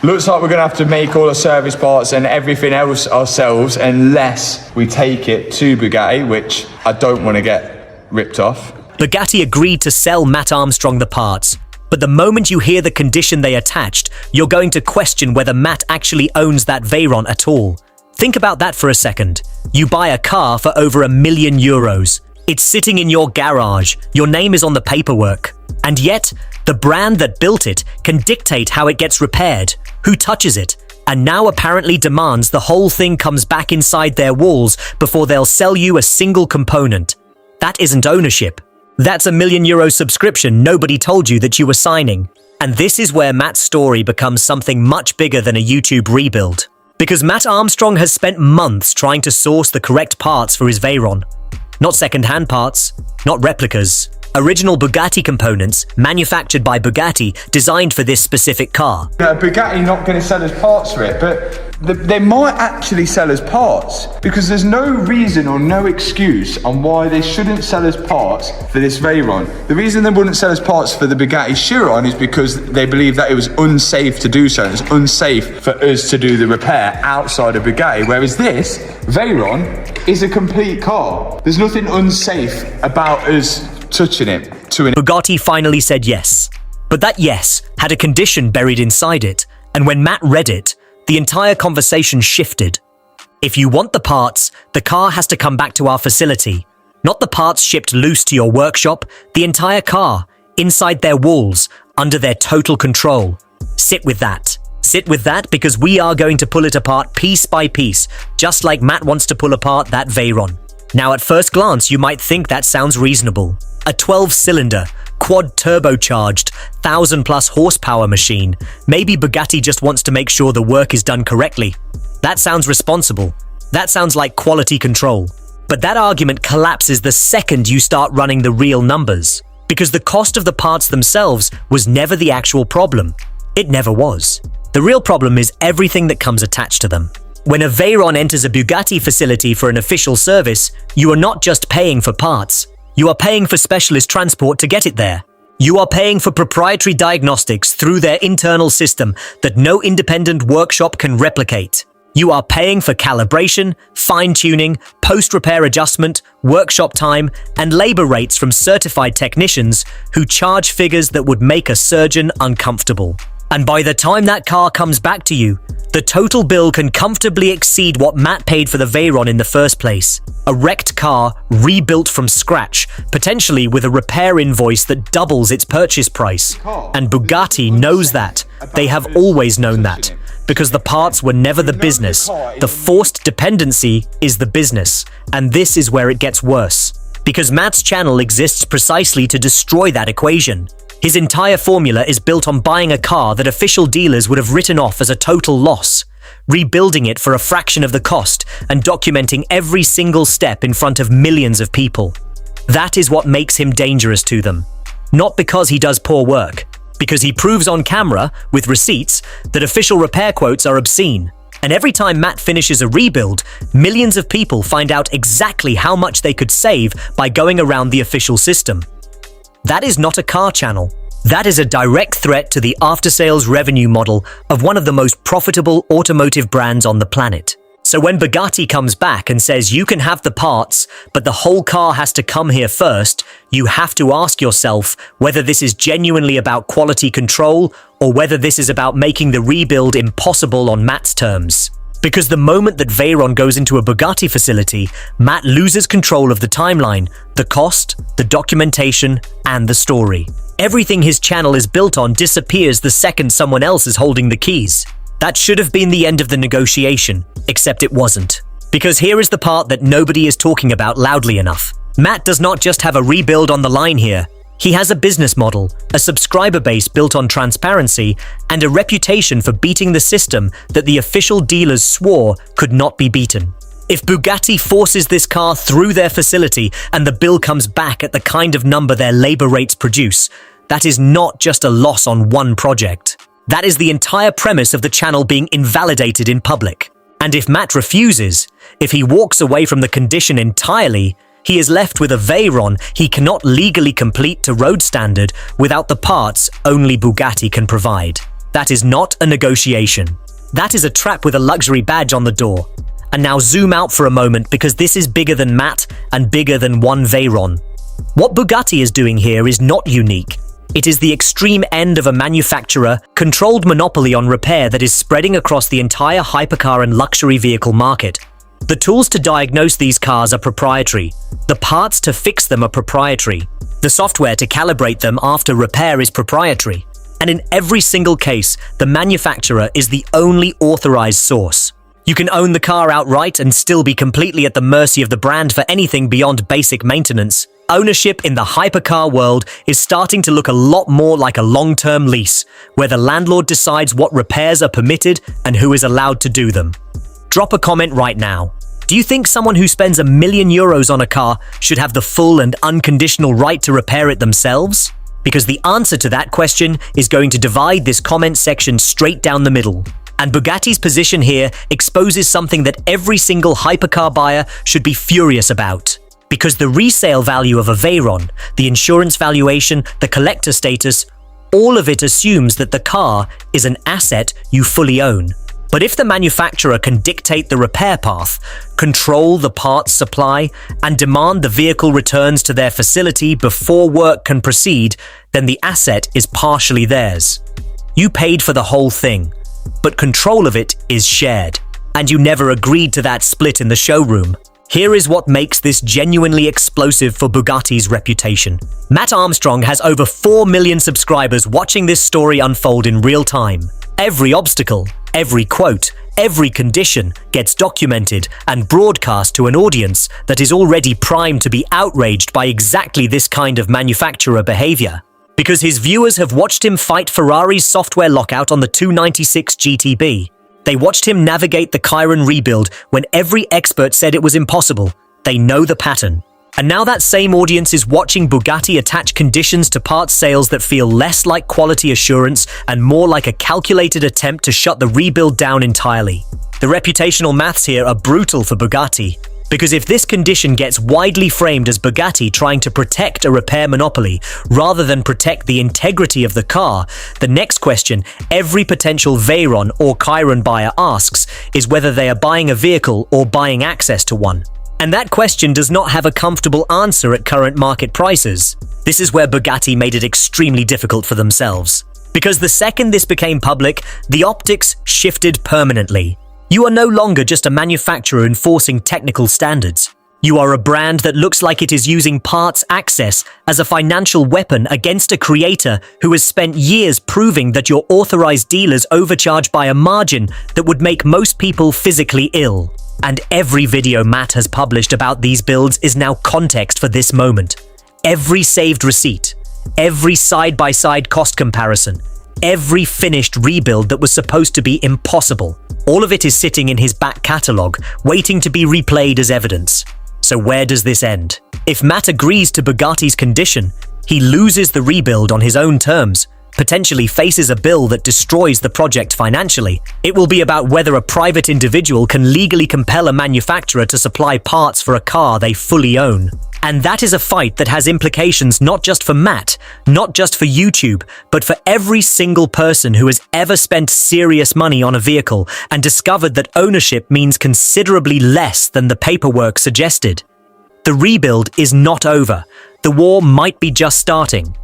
Looks like we're going to have to make all the service parts and everything else ourselves unless we take it to Bugatti, which I don't want to get ripped off. Bugatti agreed to sell Matt Armstrong the parts, but the moment you hear the condition they attached, you're going to question whether Matt actually owns that Veyron at all. Think about that for a second. You buy a car for over €1 million. It's sitting in your garage, your name is on the paperwork. And yet, the brand that built it can dictate how it gets repaired, who touches it, and now apparently demands the whole thing comes back inside their walls before they'll sell you a single component. That isn't ownership. That's €1 million subscription nobody told you that you were signing. And this is where Matt's story becomes something much bigger than a YouTube rebuild. Because Matt Armstrong has spent months trying to source the correct parts for his Veyron. Not second-hand parts, not replicas. Original Bugatti components, manufactured by Bugatti, designed for this specific car. Bugatti not going to sell us parts for it, but they might actually sell us parts because there's no reason or no excuse on why they shouldn't sell us parts for this Veyron. The reason they wouldn't sell us parts for the Bugatti Chiron is because they believe that it was unsafe to do so. It's unsafe for us to do the repair outside of Bugatti, whereas this Veyron is a complete car. There's nothing unsafe about us touching it to an... Bugatti finally said yes. But that yes had a condition buried inside it, and when Matt read it, the entire conversation shifted. If you want the parts, the car has to come back to our facility. Not the parts shipped loose to your workshop, the entire car, inside their walls, under their total control. Sit with that. Sit with that because we are going to pull it apart piece by piece, just like Matt wants to pull apart that Veyron. Now at first glance, you might think that sounds reasonable. A 12-cylinder, quad-turbocharged, 1,000-plus horsepower machine. Maybe Bugatti just wants to make sure the work is done correctly. That sounds responsible. That sounds like quality control. But that argument collapses the second you start running the real numbers. Because the cost of the parts themselves was never the actual problem. It never was. The real problem is everything that comes attached to them. When a Veyron enters a Bugatti facility for an official service, you are not just paying for parts. You are paying for specialist transport to get it there. You are paying for proprietary diagnostics through their internal system that no independent workshop can replicate. You are paying for calibration, fine-tuning, post-repair adjustment, workshop time, and labor rates from certified technicians who charge figures that would make a surgeon uncomfortable. And by the time that car comes back to you, the total bill can comfortably exceed what Matt paid for the Veyron in the first place. A wrecked car, rebuilt from scratch, potentially with a repair invoice that doubles its purchase price. And Bugatti knows that. They have always known that. Because the parts were never the business. The forced dependency is the business. And this is where it gets worse. Because Matt's channel exists precisely to destroy that equation. His entire formula is built on buying a car that official dealers would have written off as a total loss, rebuilding it for a fraction of the cost, and documenting every single step in front of millions of people. That is what makes him dangerous to them. Not because he does poor work, because he proves on camera, with receipts, that official repair quotes are obscene. And every time Matt finishes a rebuild, millions of people find out exactly how much they could save by going around the official system. That is not a car channel. That is a direct threat to the after-sales revenue model of one of the most profitable automotive brands on the planet. So when Bugatti comes back and says you can have the parts, but the whole car has to come here first, you have to ask yourself whether this is genuinely about quality control or whether this is about making the rebuild impossible on Matt's terms. Because the moment that Veyron goes into a Bugatti facility, Matt loses control of the timeline, the cost, the documentation, and the story. Everything his channel is built on disappears the second someone else is holding the keys. That should have been the end of the negotiation, except it wasn't. Because here is the part that nobody is talking about loudly enough. Matt does not just have a rebuild on the line here. He has a business model, a subscriber base built on transparency, and a reputation for beating the system that the official dealers swore could not be beaten. If Bugatti forces this car through their facility and the bill comes back at the kind of number their labor rates produce, that is not just a loss on one project. That is the entire premise of the channel being invalidated in public. And if Matt refuses, if he walks away from the condition entirely, he is left with a Veyron he cannot legally complete to road standard without the parts only Bugatti can provide. That is not a negotiation. That is a trap with a luxury badge on the door. And now zoom out for a moment, because this is bigger than Matt and bigger than one Veyron. What Bugatti is doing here is not unique. It is the extreme end of a manufacturer-controlled monopoly on repair that is spreading across the entire hypercar and luxury vehicle market. The tools to diagnose these cars are proprietary. The parts to fix them are proprietary. The software to calibrate them after repair is proprietary. And in every single case, the manufacturer is the only authorized source. You can own the car outright and still be completely at the mercy of the brand for anything beyond basic maintenance. Ownership in the hypercar world is starting to look a lot more like a long-term lease, where the landlord decides what repairs are permitted and who is allowed to do them. Drop a comment right now. Do you think someone who spends €1 million on a car should have the full and unconditional right to repair it themselves? Because the answer to that question is going to divide this comment section straight down the middle. And Bugatti's position here exposes something that every single hypercar buyer should be furious about. Because the resale value of a Veyron, the insurance valuation, the collector status, all of it assumes that the car is an asset you fully own. But if the manufacturer can dictate the repair path, control the parts supply, and demand the vehicle returns to their facility before work can proceed, then the asset is partially theirs. You paid for the whole thing, but control of it is shared. And you never agreed to that split in the showroom. Here is what makes this genuinely explosive for Bugatti's reputation. Matt Armstrong has over 4 million subscribers watching this story unfold in real time. Every obstacle, every quote, every condition gets documented and broadcast to an audience that is already primed to be outraged by exactly this kind of manufacturer behavior. Because his viewers have watched him fight Ferrari's software lockout on the 296 GTB. They watched him navigate the Chiron rebuild when every expert said it was impossible. They know the pattern. And now that same audience is watching Bugatti attach conditions to parts sales that feel less like quality assurance and more like a calculated attempt to shut the rebuild down entirely. The reputational maths here are brutal for Bugatti. Because if this condition gets widely framed as Bugatti trying to protect a repair monopoly rather than protect the integrity of the car, the next question every potential Veyron or Chiron buyer asks is whether they are buying a vehicle or buying access to one. And that question does not have a comfortable answer at current market prices. This is where Bugatti made it extremely difficult for themselves. Because the second this became public, the optics shifted permanently. You are no longer just a manufacturer enforcing technical standards. You are a brand that looks like it is using parts access as a financial weapon against a creator who has spent years proving that your authorized dealers overcharge by a margin that would make most people physically ill. And every video Matt has published about these builds is now context for this moment. Every saved receipt, every side-by-side cost comparison, every finished rebuild that was supposed to be impossible. All of it is sitting in his back catalogue, waiting to be replayed as evidence. So where does this end? If Matt agrees to Bugatti's condition, he loses the rebuild on his own terms, potentially faces a bill that destroys the project financially. It will be about whether a private individual can legally compel a manufacturer to supply parts for a car they fully own. And that is a fight that has implications not just for Matt, not just for YouTube, but for every single person who has ever spent serious money on a vehicle and discovered that ownership means considerably less than the paperwork suggested. The rebuild is not over. The war might be just starting.